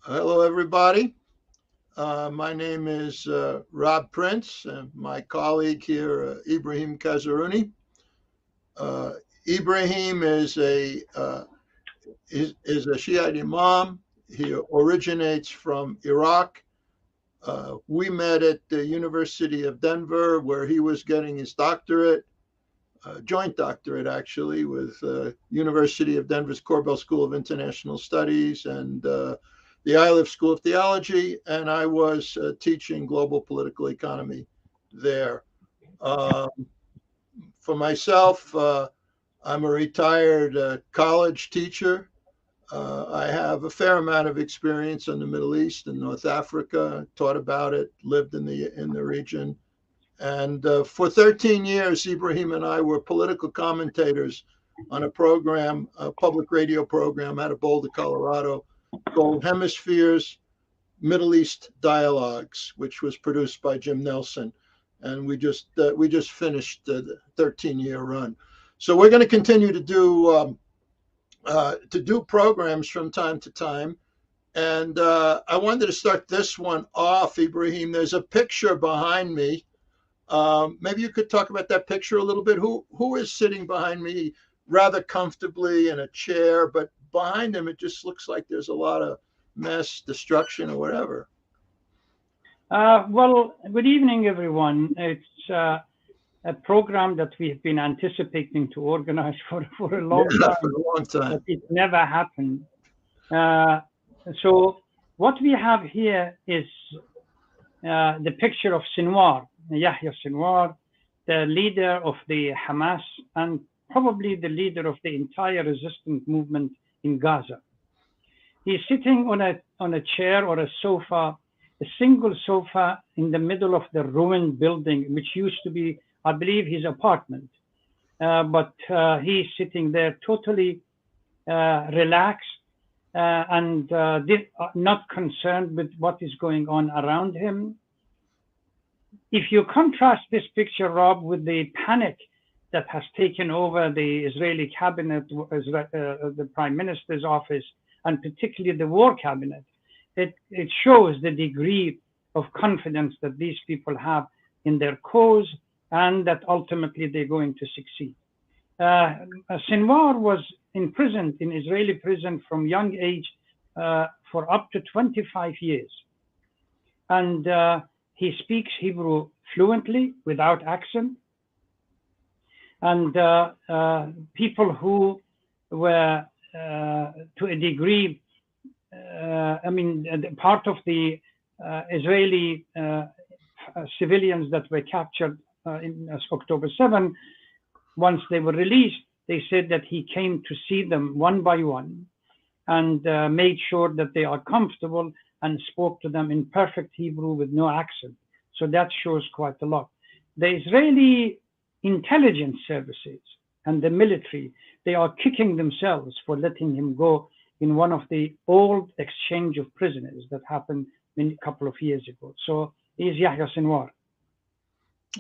Hello, everybody. My name is Rob Prince, and my colleague here, Ibrahim Kazarouni. Uh, Ibrahim is a Shiite imam. He originates from Iraq. We met at the University of Denver, where he was getting his doctorate, joint doctorate actually, with University of Denver's Corbell School of International Studies and the Iliff School of Theology, and I was teaching global political economy there. Um, for myself, I'm a retired college teacher. I have a fair amount of experience in the Middle East and North Africa. Taught about it, lived in the region, and for 13 years, Ibrahim and I were political commentators on a program, a public radio program out of Boulder, Colorado, called Hemispheres Middle East Dialogues, which was produced by Jim Nelson. And we just finished the 13-year run. So we're going to continue to do programs from time to time. And I wanted to start this one off, Ibrahim. There's a picture behind me. Maybe you could talk about that picture a little bit. Who is sitting behind me rather comfortably in a chair, but behind him it just looks like there's a lot of mess, destruction, or whatever. Good evening, everyone. It's a program that we've been anticipating to organize for a long Yeah, for time, a long but time. it never happened. Uh, so, what we have here is the picture of Sinwar, Yahya Sinwar, the leader of the Hamas and probably the leader of the entire resistance movement in Gaza. He's sitting on a chair or a sofa, a single sofa in the middle of the ruined building, which used to be, I believe, his apartment. But he's sitting there totally relaxed and not concerned with what is going on around him. If you contrast this picture, Rob, with the panic that has taken over the Israeli cabinet, the prime minister's office, and particularly the war cabinet, it shows the degree of confidence that these people have in their cause and that ultimately they're going to succeed. Uh, Sinwar was imprisoned in Israeli prison from young age for up to 25 years. And he speaks Hebrew fluently without accent. And people who were, to a degree, part of the Israeli civilians that were captured in October 7, once they were released, they said that he came to see them one by one and made sure that they are comfortable and spoke to them in perfect Hebrew with no accent. So that shows quite a lot. The Israeli intelligence services and the military, they are kicking themselves for letting him go in one of the old exchange of prisoners that happened a couple of years ago. So he's Yahya Sinwar.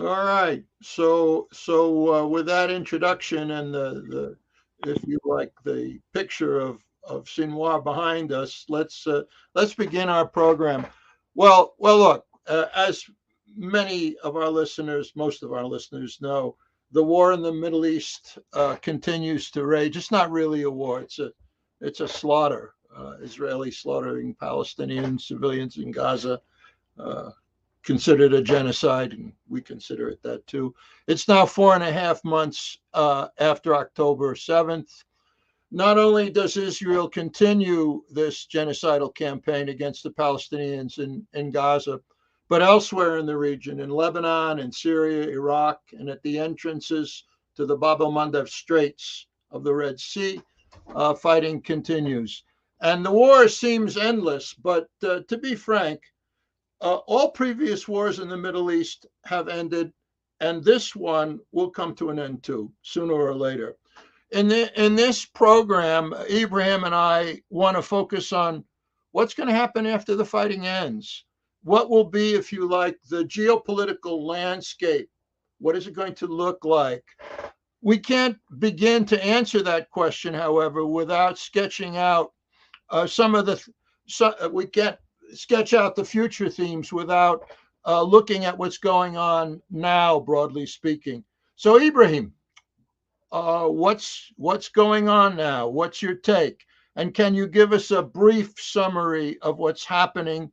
All right. So with that introduction and the if you like the picture of Sinwar behind us, let's begin our program. Well, look, as many of our listeners, most of our listeners know, the war in the Middle East continues to rage. It's not really a war; it's a slaughter. Israeli slaughtering Palestinian civilians in Gaza. Uh, Considered a genocide, and we consider it that too. It's now 4.5 months after October 7th. Not only does Israel continue this genocidal campaign against the Palestinians in Gaza, but elsewhere in the region, in Lebanon, in Syria, Iraq, and at the entrances to the Bab el Mandeb Straits of the Red Sea, fighting continues. And the war seems endless, but to be frank, all previous wars in the Middle East have ended, and this one will come to an end too, sooner or later. In this program, Ibrahim and I want to focus on what's going to happen after the fighting ends. What will be, if you like, the geopolitical landscape? What is it going to look like? We can't begin to answer that question, however, without sketching out some of sketch out the future themes without looking at what's going on now, broadly speaking. So, Ibrahim, what's going on now? What's your take? And can you give us a brief summary of what's happening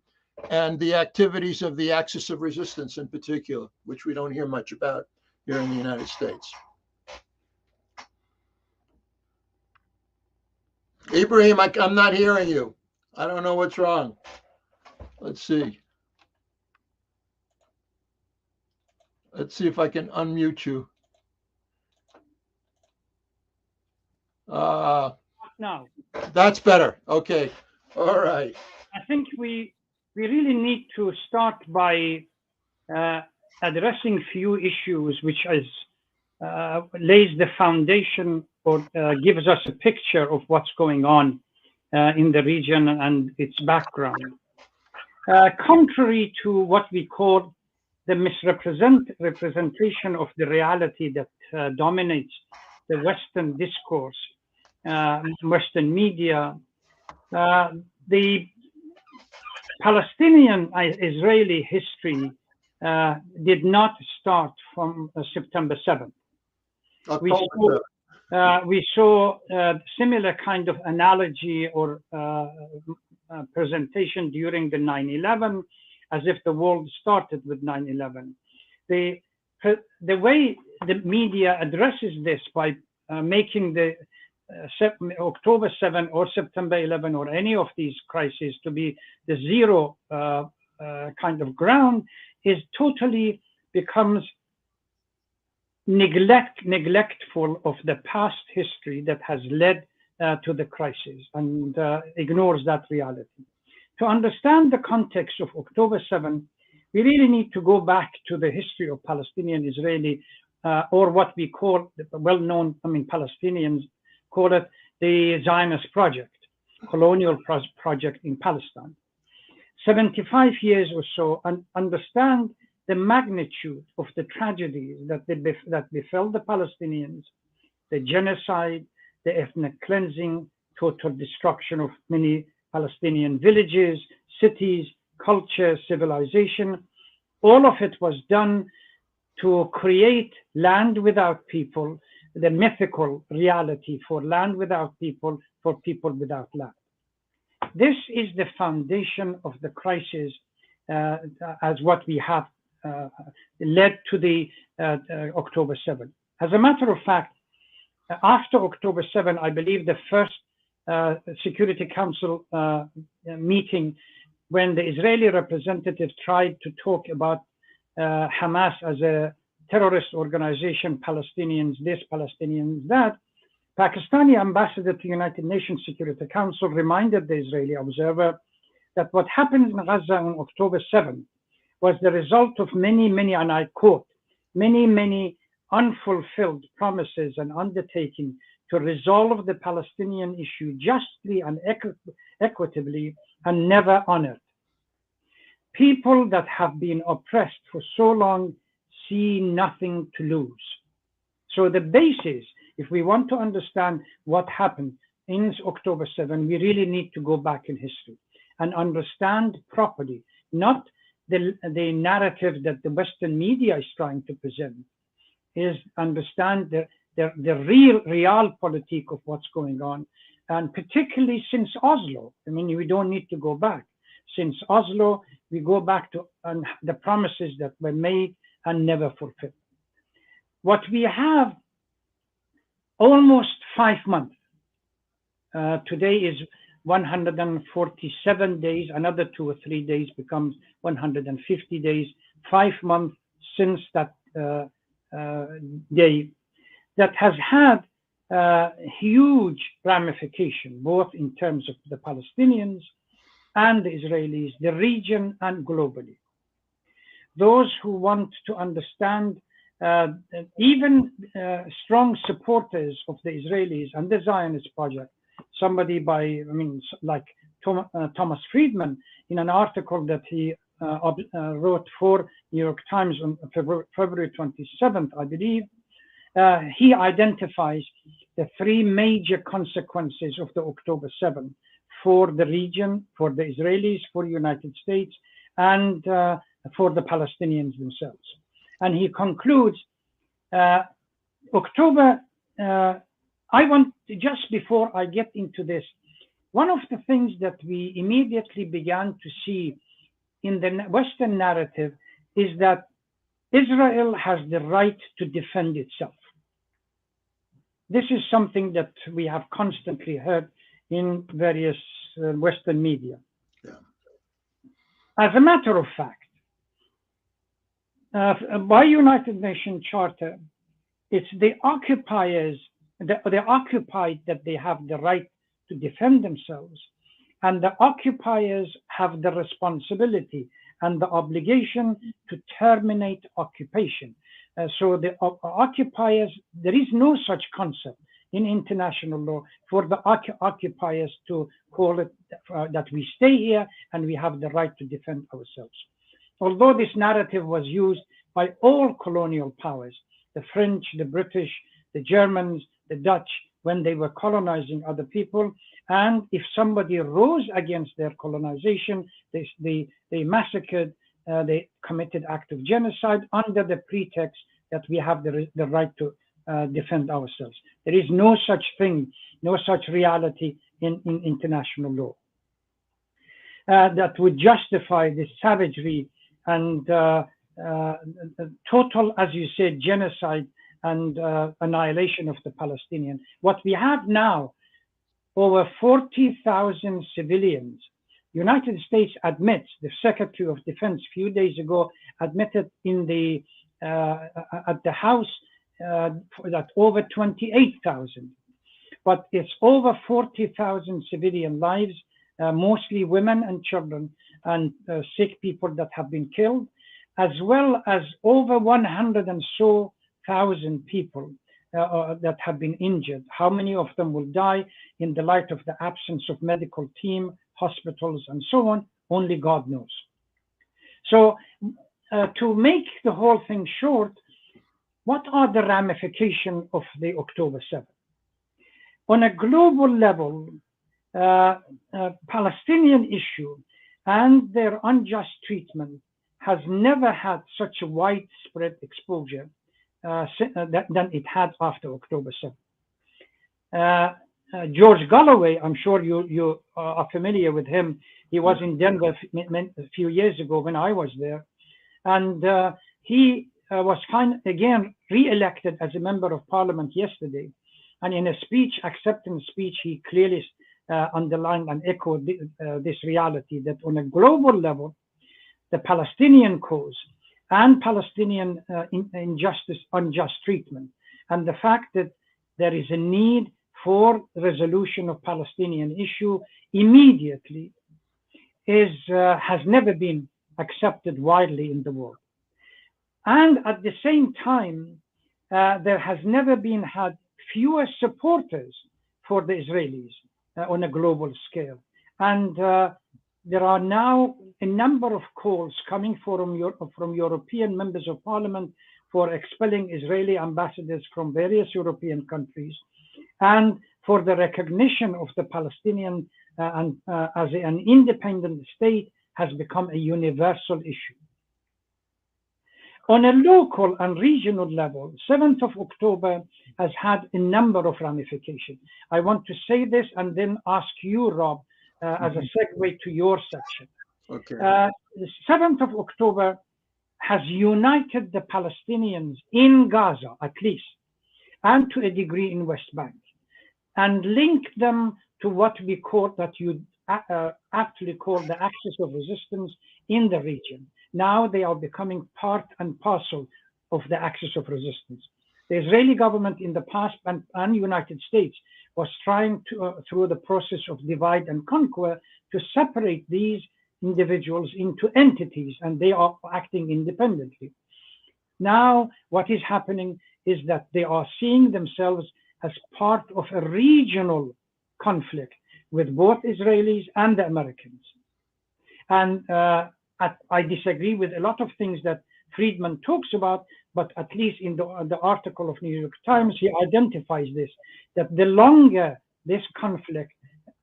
and the activities of the Axis of Resistance in particular, which we don't hear much about here in the United States? Ibrahim, I'm not hearing you. I don't know what's wrong. Let's see. Let's see if I can unmute you. No. That's better. Okay. All right. I think we really need to start by addressing few issues, which is lays the foundation or gives us a picture of what's going on in the region and its background. Contrary to what we call the misrepresentation of the reality that dominates the Western discourse, Western media, the Palestinian-Israeli history did not start from September 7th. We saw similar kind of analogy or presentation during the 9/11, as if the world started with 9/11. The way the media addresses this by making the October 7 or September 11 or any of these crises to be the zero kind of ground is totally becomes neglectful of the past history that has led to the crisis and ignores that reality. To understand the context of October 7, we really need to go back to the history of Palestinian-Israeli, or what we call the well-known, Palestinians call it the Zionist project, colonial project in Palestine. 75 years or so, and understand the magnitude of the tragedies that befell the Palestinians, the genocide, the ethnic cleansing, total destruction of many Palestinian villages, cities, culture, civilization. All of it was done to create land without people, the mythical reality for land without people, for people without land. This is the foundation of the crisis as what we have led to the October 7. As a matter of fact, after October 7, I believe the first Security Council meeting, when the Israeli representative tried to talk about Hamas as a terrorist organization, Palestinians this, Palestinians that, Pakistani ambassador to United Nations Security Council reminded the Israeli observer that what happened in Gaza on October 7 was the result of many, and I quote, many unfulfilled promises and undertaking to resolve the Palestinian issue justly and equitably and never honored. People that have been oppressed for so long see nothing to lose. So the basis, if we want to understand what happened in October 7, we really need to go back in history and understand properly, not the narrative that the Western media is trying to present, is understand the real realpolitik of what's going on. And particularly since Oslo, we don't need to go back. Since Oslo, we go back to the promises that were made and never fulfilled. What we have almost 5 months. Today is 147 days, another 2 or 3 days becomes 150 days, 5 months since that day, that has had huge ramification, both in terms of the Palestinians and the Israelis, the region and globally. Those who want to understand, even strong supporters of the Israelis and the Zionist project, somebody like Thomas Friedman, in an article that he wrote for New York Times on February 27th, I believe, he identifies the 3 major consequences of the October 7 for the region, for the Israelis, for the United States, and for the Palestinians themselves. And he concludes, October, I want to, just before I get into this, one of the things that we immediately began to see in the Western narrative is that Israel has the right to defend itself. This is something that we have constantly heard in various Western media. Yeah. As a matter of fact, by United Nations Charter, it's the occupiers, the occupied, that they have the right to defend themselves, and the occupiers have the responsibility and the obligation to terminate occupation. So the occupiers, there is no such concept in international law for the occupiers to call it that we stay here and we have the right to defend ourselves. Although this narrative was used by all colonial powers, the French, the British, the Germans, the Dutch, when they were colonizing other people, and if somebody rose against their colonization, they massacred, they committed act of genocide under the pretext that we have the right to defend ourselves. There is no such thing, no such reality in international law that would justify this savagery and total, as you said, genocide and annihilation of the Palestinians. What we have now, over 40,000 civilians. United States admits, the Secretary of Defense a few days ago admitted in the at the House that over 28,000, but it's over 40,000 civilian lives, mostly women and children and sick people that have been killed, as well as over 100,000 people that have been injured. How many of them will die in the light of the absence of medical team, hospitals, and so on? Only God knows. So to make the whole thing short, what are the ramifications of the October 7th? On a global level, Palestinian issue and their unjust treatment has never had such a widespread exposure than it had after October 7th. George Galloway, I'm sure you are familiar with him. He was in Denver a few years ago when I was there. And he was again re-elected as a member of parliament yesterday. And in a speech, acceptance speech, he clearly underlined and echoed this reality that on a global level, the Palestinian cause and Palestinian injustice, unjust treatment, and the fact that there is a need for resolution of Palestinian issue immediately has never been accepted widely in the world. And at the same time, there has never been had fewer supporters for the Israelis on a global scale. And there are now a number of calls coming from European members of parliament for expelling Israeli ambassadors from various European countries, and for the recognition of the Palestinian as an independent state has become a universal issue. On a local and regional level, 7th of October has had a number of ramifications. I want to say this and then ask you, Rob, as a segue to your section. Okay. The 7th of October has united the Palestinians in Gaza, at least, and to a degree in West Bank, and linked them to what we call, that you aptly call, the axis of resistance in the region. Now they are becoming part and parcel of the axis of resistance. The Israeli government in the past and United States was trying to, through the process of divide and conquer, to separate these individuals into entities, and they are acting independently. Now, what is happening is that they are seeing themselves as part of a regional conflict with both Israelis and the Americans. And I disagree with a lot of things that Friedman talks about, but at least in the article of New York Times, he identifies this, that the longer this conflict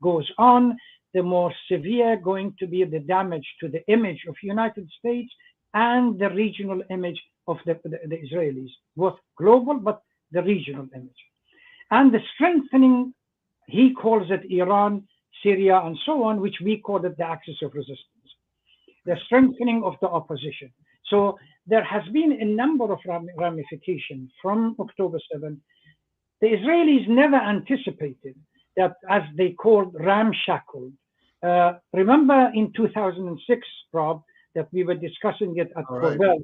goes on, the more severe going to be the damage to the image of United States and the regional image of the Israelis, both global but the regional image. And the strengthening, he calls it Iran, Syria, and so on, which we call it the axis of resistance, the strengthening of the opposition. So there has been a number of ramifications from October 7th. The Israelis never anticipated that, as they called, ramshackled. Remember in 2006, Rob, that we were discussing it at Cornell,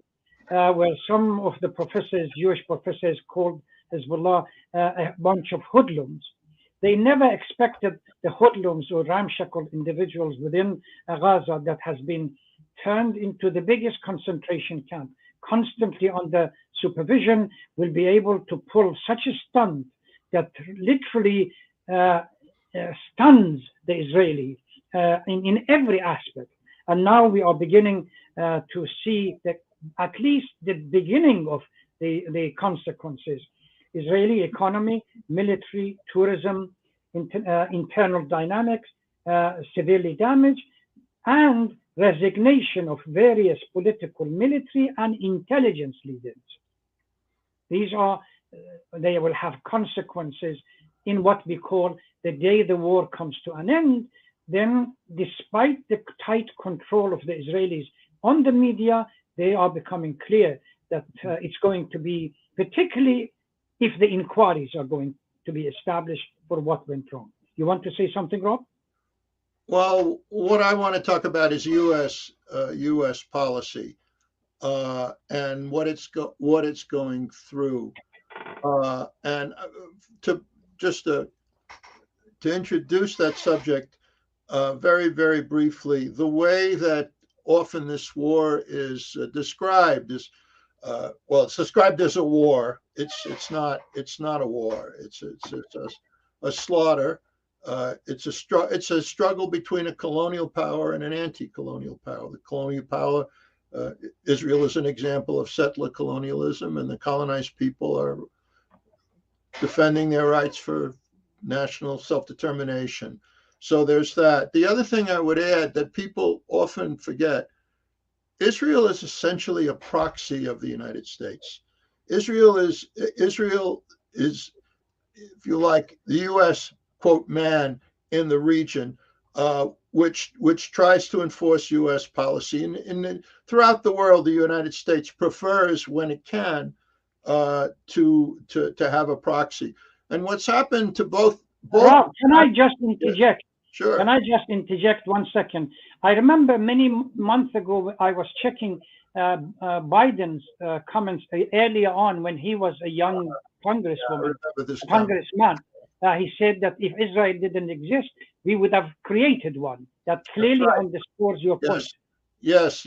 where some of the professors, Jewish professors, called Hezbollah a bunch of hoodlums. They never expected the hoodlums or ramshackled individuals within Gaza that has been turned into the biggest concentration camp, constantly under supervision, will be able to pull such a stunt that literally stuns the Israelis in every aspect. And now we are beginning to see that at least the beginning of the consequences. Israeli economy, military, tourism, internal dynamics, severely damaged, and resignation of various political, military, and intelligence leaders. These are, they will have consequences in what we call the day the war comes to an end. Then, despite the tight control of the Israelis on the media, they are becoming clear that it's going to be, particularly if the inquiries are going to be established for what went wrong. You want to say something, Rob? Well, what I want to talk about is U.S. policy and what it's going through, and to introduce that subject very, very briefly. The way that often this war is described is, well, it's described as a war. It's not a war. It's a slaughter. It's a struggle between a colonial power and an anti-colonial power. The colonial power, Israel is an example of settler colonialism, and the colonized people are defending their rights for national self-determination. So there's that. The other thing I would add that people often forget, Israel is essentially a proxy of the United States. Israel is, if you like, the U.S. quote man in the region, which tries to enforce U.S. policy. And throughout the world, the United States prefers, when it can, to have a proxy. And what's happened to both. Rob, can I just interject? Sure. Can I just interject 1 second? I remember many months ago, I was checking Biden's comments earlier on when he was a young congressman. He said that if Israel didn't exist, we would have created one. That clearly underscores your point. Yes.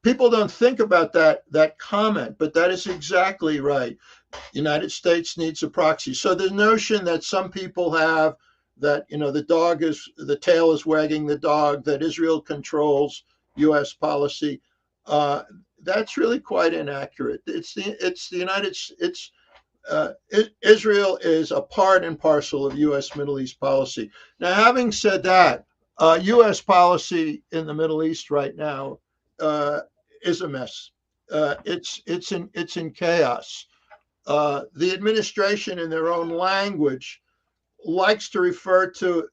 People don't think about that comment, but that is exactly right. United States needs a proxy. So the notion that some people have that, the tail is wagging the dog, that Israel controls U.S. policy, that's really quite inaccurate. Israel is a part and parcel of U.S. Middle East policy. Now, having said that, U.S. policy in the Middle East right now is a mess. It's in chaos. The administration, in their own language, likes to refer to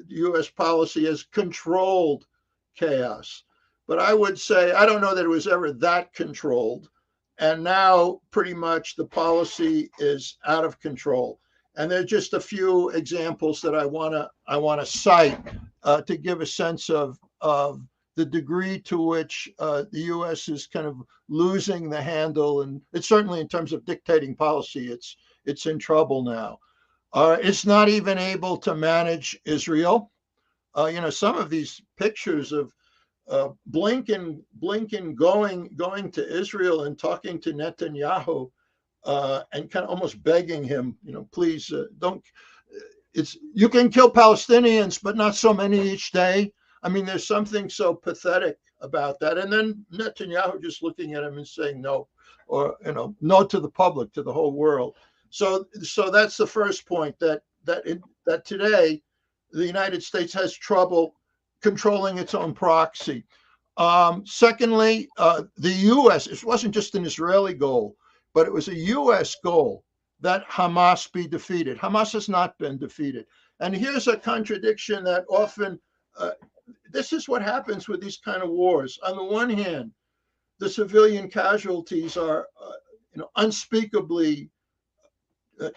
U.S. policy as controlled chaos. But I would say, I don't know that it was ever that controlled. And now pretty much the policy is out of control. And there are just a few examples that I want to cite to give a sense of the degree to which the U.S. is kind of losing the handle. And it's certainly, in terms of dictating policy, it's in trouble now. It's not even able to manage Israel. Some of these pictures of Blinken going to Israel and talking to Netanyahu and kind of almost begging him, please don't. You can kill Palestinians, but not so many each day. I mean, there's something so pathetic about that. And then Netanyahu just looking at him and saying no, or no to the public, to the whole world. So that's the first point, that today the United States has trouble controlling its own proxy. Secondly, the U.S., it wasn't just an Israeli goal, but it was a U.S. goal that Hamas be defeated. Hamas has not been defeated. And here's a contradiction that often, this is what happens with these kind of wars. On the one hand, the civilian casualties are unspeakably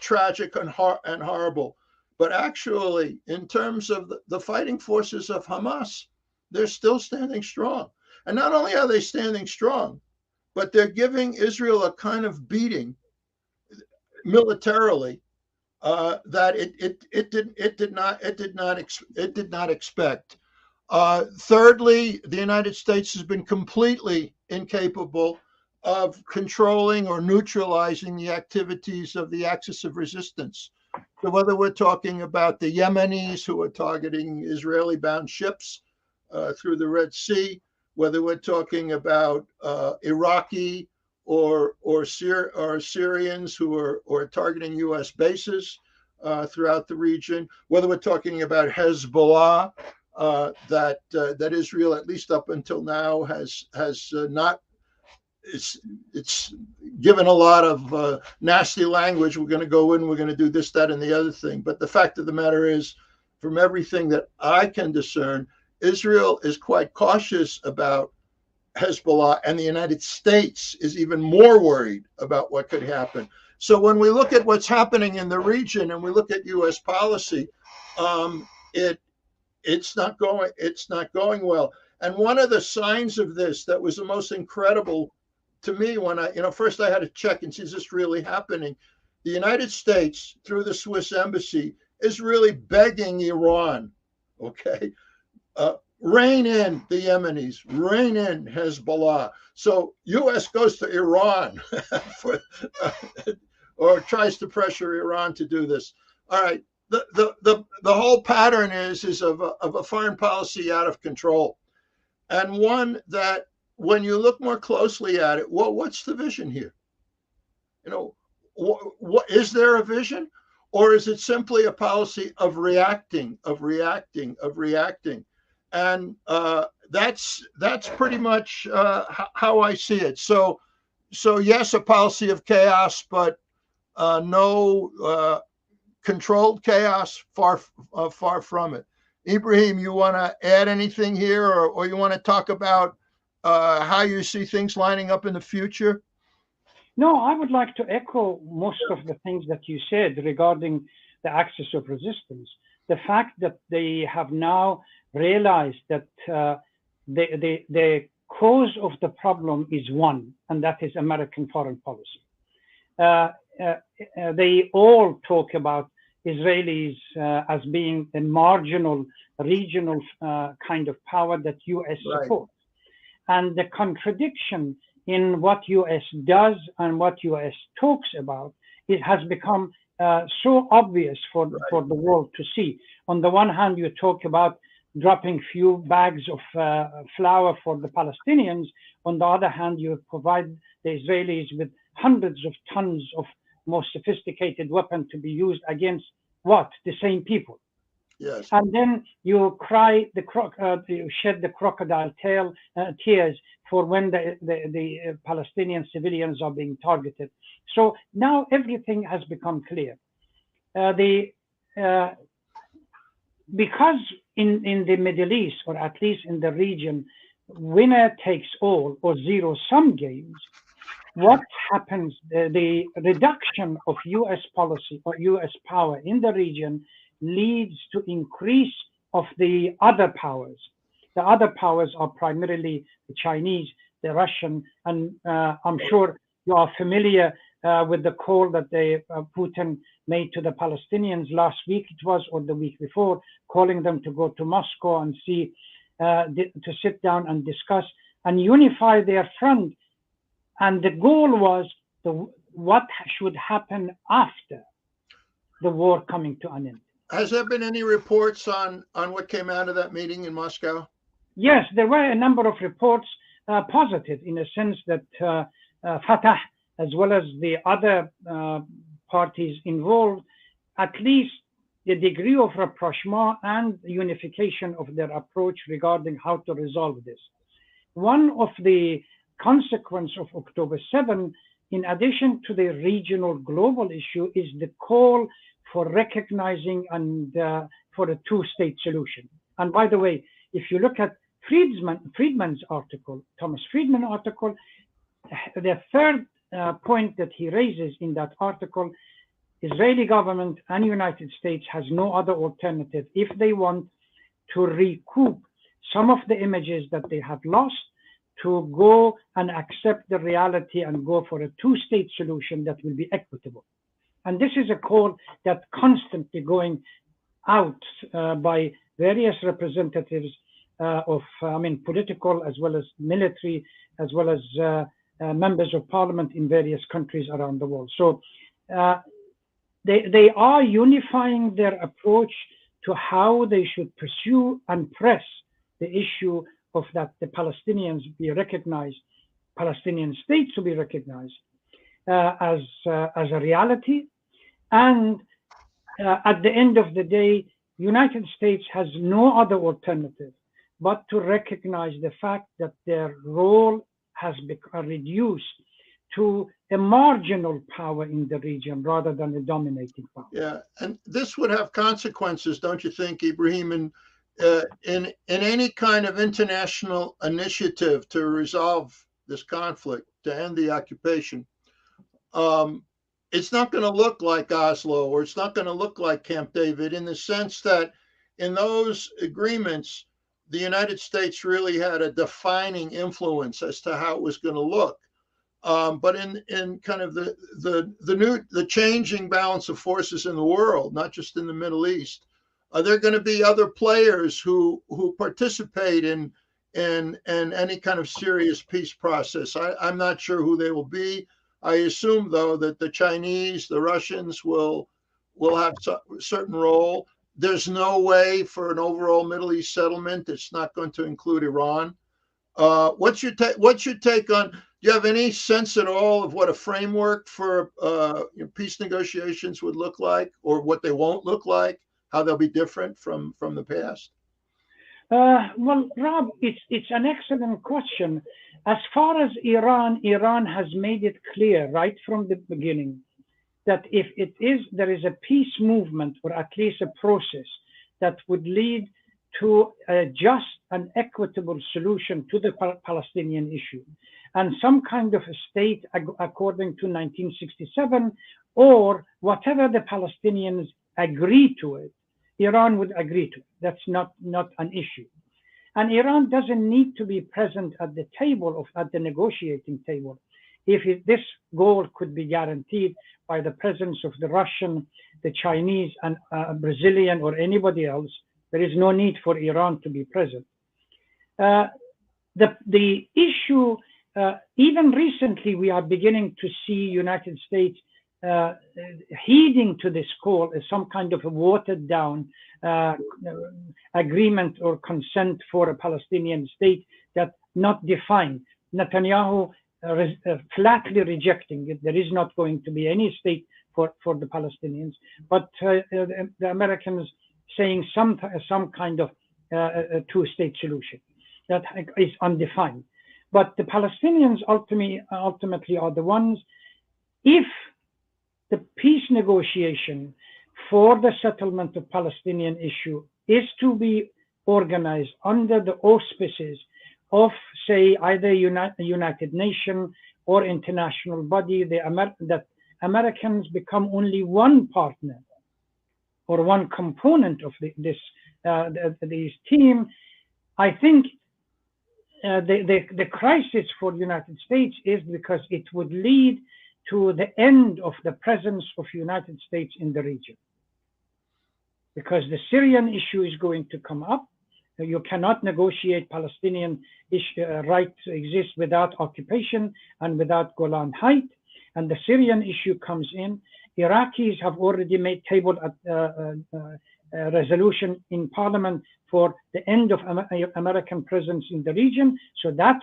tragic and horrible. But actually, in terms of the fighting forces of Hamas, they're still standing strong. And not only are they standing strong, but they're giving Israel a kind of beating militarily that it did not expect. Thirdly, the United States has been completely incapable of controlling or neutralizing the activities of the axis of resistance. So whether we're talking about the Yemenis who are targeting Israeli-bound ships through the Red Sea, whether we're talking about Iraqi or Syrians who are targeting U.S. bases throughout the region, whether we're talking about Hezbollah, that Israel, at least up until now, has not. It's given a lot of nasty language. We're going to go in, we're going to do this, that, and the other thing. But the fact of the matter is, from everything that I can discern, Israel is quite cautious about Hezbollah, and the United States is even more worried about what could happen. So when we look at what's happening in the region and we look at U.S. policy, it's not going well. And one of the signs of this that was the most incredible to me when first I had to check and see, is this really happening? The United States, through the Swiss embassy, is really begging Iran, okay, rein in the Yemenis, rein in Hezbollah. So U.S. goes to Iran or tries to pressure Iran to do this. All right, the whole pattern is of a foreign policy out of control, and one that, when you look more closely at it, what's the vision here? What is there a vision, or is it simply a policy of reacting? And that's pretty much how I see it. So yes, a policy of chaos, but no controlled chaos. Far from it. Ibrahim, you want to add anything here, or you want to talk about how you see things lining up in the future? No, I would like to echo most of the things that you said regarding the axis of resistance. The fact that they have now realized that the cause of the problem is one, and that is American foreign policy. They all talk about Israelis as being a marginal, regional kind of power that U.S. supports. And the contradiction in what U.S. does and what U.S. talks about, it has become so obvious for the world to see. On the one hand, you talk about dropping few bags of flour for the Palestinians. On the other hand, you provide the Israelis with hundreds of tons of more sophisticated weapons to be used against what? The same people. Yes. And then you cry you shed the crocodile tears for when the Palestinian civilians are being targeted. So now everything has become clear. Because in the Middle East, or at least in the region, winner takes all or zero-sum games, what happens, the reduction of U.S. policy or U.S. power in the region leads to increase of the other powers. The other powers are primarily the Chinese, the Russian, and I'm sure you are familiar with the call that Putin made to the Palestinians last week, it was, or the week before, calling them to go to Moscow and see, to sit down and discuss and unify their front. And the goal was what should happen after the war coming to an end. Has there been any reports on what came out of that meeting in Moscow? Yes, there were a number of reports positive in a sense that Fatah, as well as the other parties involved, at least the degree of rapprochement and unification of their approach regarding how to resolve this. One of the consequences of October 7, in addition to the regional global issue, is the call for recognizing and for a two-state solution. And by the way, if you look at Friedman's article, Thomas Friedman article, the third point that he raises in that article, Israeli government and United States has no other alternative if they want to recoup some of the images that they have lost, to go and accept the reality and go for a two-state solution that will be equitable. And this is a call that's constantly going out by various representatives of, political as well as military, as well as members of parliament in various countries around the world. So they are unifying their approach to how they should pursue and press the issue of that the Palestinians be recognized, Palestinian state to be recognized as a reality. And at the end of the day, United States has no other alternative but to recognize the fact that their role has become reduced to a marginal power in the region rather than a dominating power. Yeah, and this would have consequences, don't you think, Ibrahim, in any kind of international initiative to resolve this conflict, to end the occupation? It's not going to look like Oslo, or it's not going to look like Camp David, in the sense that in those agreements, the United States really had a defining influence as to how it was going to look. But in kind of the changing balance of forces in the world, not just in the Middle East, there are going to be other players who participate in any kind of serious peace process. I'm not sure who they will be. I assume, though, that the Chinese, the Russians will have a certain role. There's no way for an overall Middle East settlement that's not going to include Iran. What's your take on? Do you have any sense at all of what a framework for peace negotiations would look like, or what they won't look like, how they'll be different from the past? Well, Rob, it's an excellent question. As far as Iran has made it clear right from the beginning that if there is a peace movement, or at least a process that would lead to a just and equitable solution to the Palestinian issue, and some kind of a state according to 1967, or whatever the Palestinians agree to it, Iran would agree to it. That's not an issue. And Iran doesn't need to be present at the table, at the negotiating table, if this goal could be guaranteed by the presence of the Russian, the Chinese, and Brazilian, or anybody else. There is no need for Iran to be present. The issue, even recently, we are beginning to see United States heeding to this call as some kind of a watered down agreement or consent for a Palestinian state that's not defined. Netanyahu flatly rejecting it. There is not going to be any state for the Palestinians, but the Americans saying some kind of a two-state solution that is undefined. But the Palestinians ultimately are the ones, if the peace negotiation for the settlement of Palestinian issue is to be organized under the auspices of, say, either United Nations or international body, that Americans become only one partner or one component of this team. I think the crisis for the United States is because it would lead to the end of the presence of United States in the region. Because the Syrian issue is going to come up. You cannot negotiate Palestinian right to exist without occupation and without Golan Heights. And the Syrian issue comes in. Iraqis have already tabled a resolution in parliament for the end of American presence in the region. So that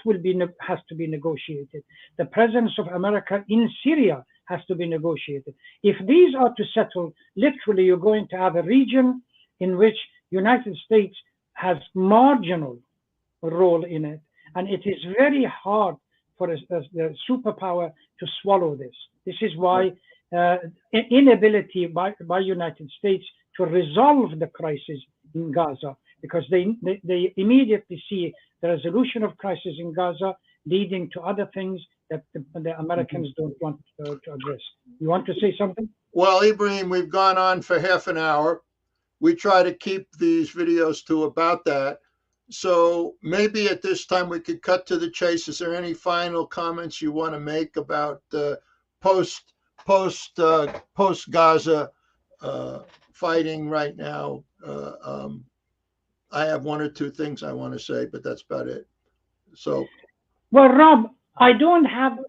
has to be negotiated. The presence of America in Syria has to be negotiated. If these are to settle, literally you're going to have a region in which United States has marginal role in it, and it is very hard for a superpower to swallow this. This is why inability by United States to resolve the crisis in Gaza, because they immediately see the resolution of crisis in Gaza leading to other things that the Americans don't want to address. You want to say something? Well, Ibrahim, we've gone on for half an hour. We try to keep these videos to about that. So maybe at this time we could cut to the chase. Is there any final comments you want to make about post Gaza fighting right now? I have one or two things I want to say, but that's about it. So, well, Rob, I don't have.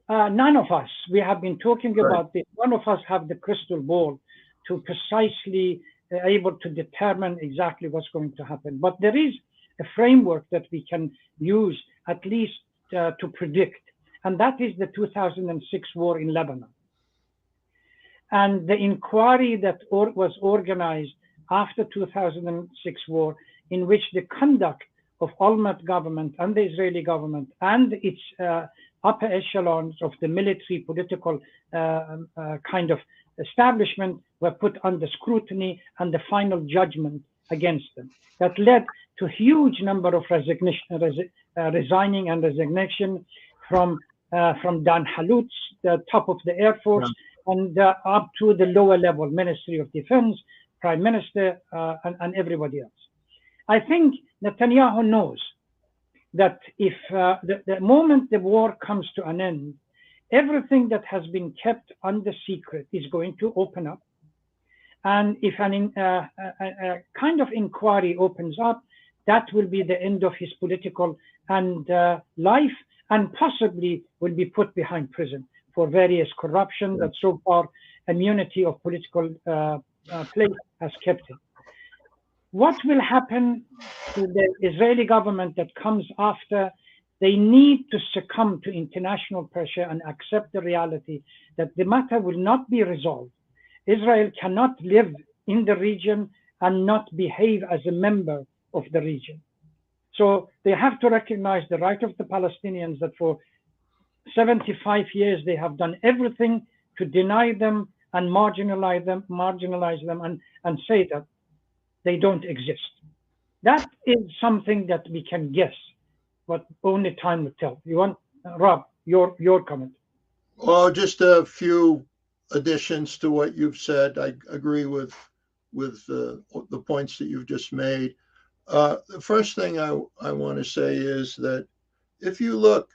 None of us. We have been talking about this. None of us have the crystal ball to precisely able to determine exactly what's going to happen. But there is a framework that we can use at least to predict, and that is the 2006 war in Lebanon. And the inquiry that was organized after 2006 war, in which the conduct of Olmert government and the Israeli government and its upper echelons of the military political kind of establishment were put under scrutiny, and the final judgment against them. That led to a huge number of resigning and resignation from Dan Halutz, the top of the Air Force, and up to the lower level Ministry of Defense, Prime Minister, and everybody else. I think Netanyahu knows that if the moment the war comes to an end, everything that has been kept under secret is going to open up. And if a kind of inquiry opens up, that will be the end of his political and life, and possibly will be put behind prison for various corruption that so far immunity of political place has kept him. What will happen to the Israeli government that comes after? They need to succumb to international pressure and accept the reality that the matter will not be resolved. Israel cannot live in the region and not behave as a member of the region. So they have to recognize the right of the Palestinians that for 75 years they have done everything to deny them and marginalize them and say that they don't exist. That is something that we can guess, but only time will tell. You want, Rob, your comment? Well, just a few additions to what you've said. I agree with the points that you've just made. The first thing I want to say is that if you look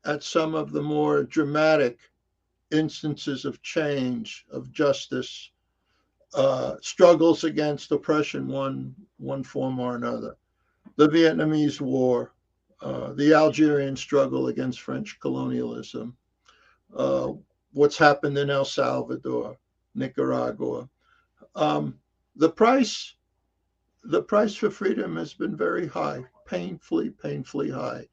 at some of the more dramatic instances of change, of justice, struggles against oppression, one form or another, the Vietnamese War, the Algerian struggle against French colonialism, what's happened in El Salvador, Nicaragua. The price for freedom has been very high, painfully high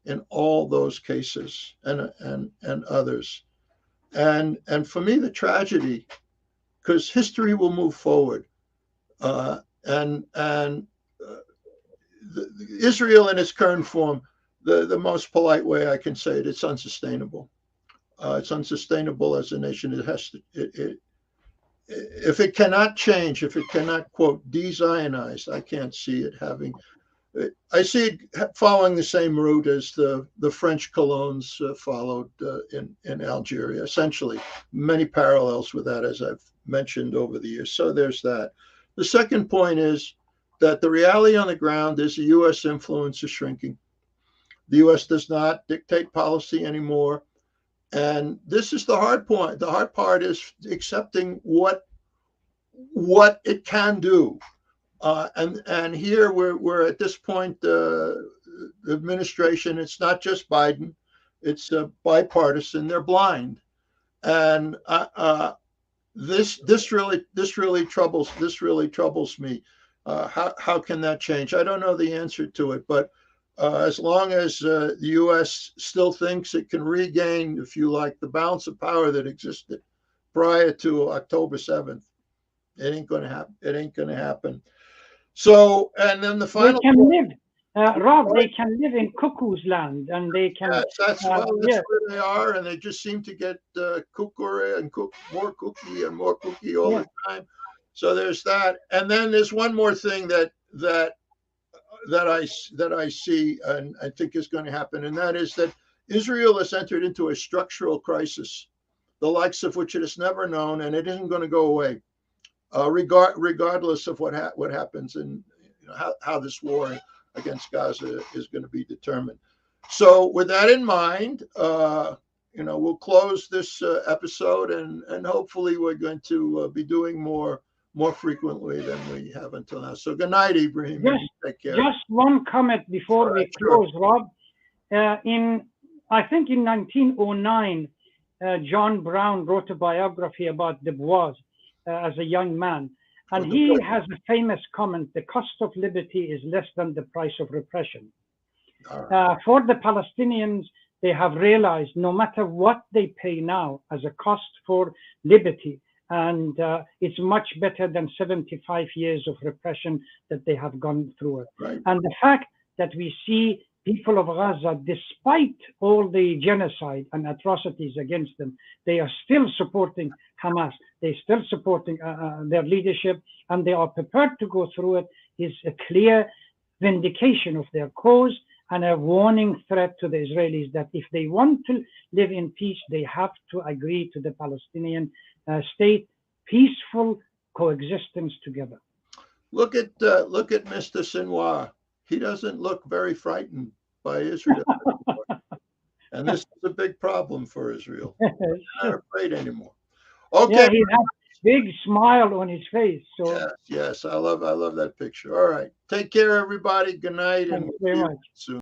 in all those cases and others. And for me, the tragedy, because history will move forward, Israel in its current form, the most polite way I can say it, it's unsustainable. It's unsustainable as a nation. It has to. If it cannot change, if it cannot, quote, de-Zionize, I can't see it having. I see it following the same route as the French colons followed in Algeria. Essentially, many parallels with that, as I've mentioned over the years. So there's that. The second point is that the reality on the ground is the U.S. influence is shrinking. The U.S. does not dictate policy anymore. And this is the hard point. The hard part is accepting what it can do. And here we're at this point, the administration, it's not just Biden, it's bipartisan. They're blind. And this really troubles me. How can that change? I don't know the answer to it, but as long as the U.S. still thinks it can regain, if you like, the balance of power that existed prior to October 7th, it ain't going to happen. It ain't going to happen. So, and then the They final can point. live, Rob. They can live in cuckoo's land, and they can. Yes, that's Yeah, where they are, and they just seem to get cooker and more cookie and more cookie all yeah. the time. So there's that, and then there's one more thing that I see and I think is going to happen, and that is that Israel has entered into a structural crisis, the likes of which it has never known, and it isn't going to go away, regardless of what happens and how this war against Gaza is going to be determined. So, with that in mind, we'll close this episode, and hopefully we're going to be doing more frequently than we have until now. So, good night, Ibrahim. Just, Take care. just one comment before All right, we sure. close, Rob. I think in 1909, John Brown wrote a biography about Du Bois as a young man, and he has a famous comment: "The cost of liberty is less than the price of repression." For the Palestinians, they have realized no matter what they pay now as a cost for liberty, and it's much better than 75 years of repression that they have gone through it. Right. And the fact that we see people of Gaza, despite all the genocide and atrocities against them, they are still supporting Hamas. They're still supporting their leadership, and they are prepared to go through it, is a clear vindication of their cause and a warning threat to the Israelis that if they want to live in peace, they have to agree to the Palestinian state, peaceful coexistence together. Look at Mr. Sinwar. He doesn't look very frightened by Israel anymore. And this is a big problem for Israel. They're not afraid anymore. Okay. Yeah, he has a big smile on his face. So yes, I love that picture. All right. Take care, everybody. Good night, and thanks very much. soon.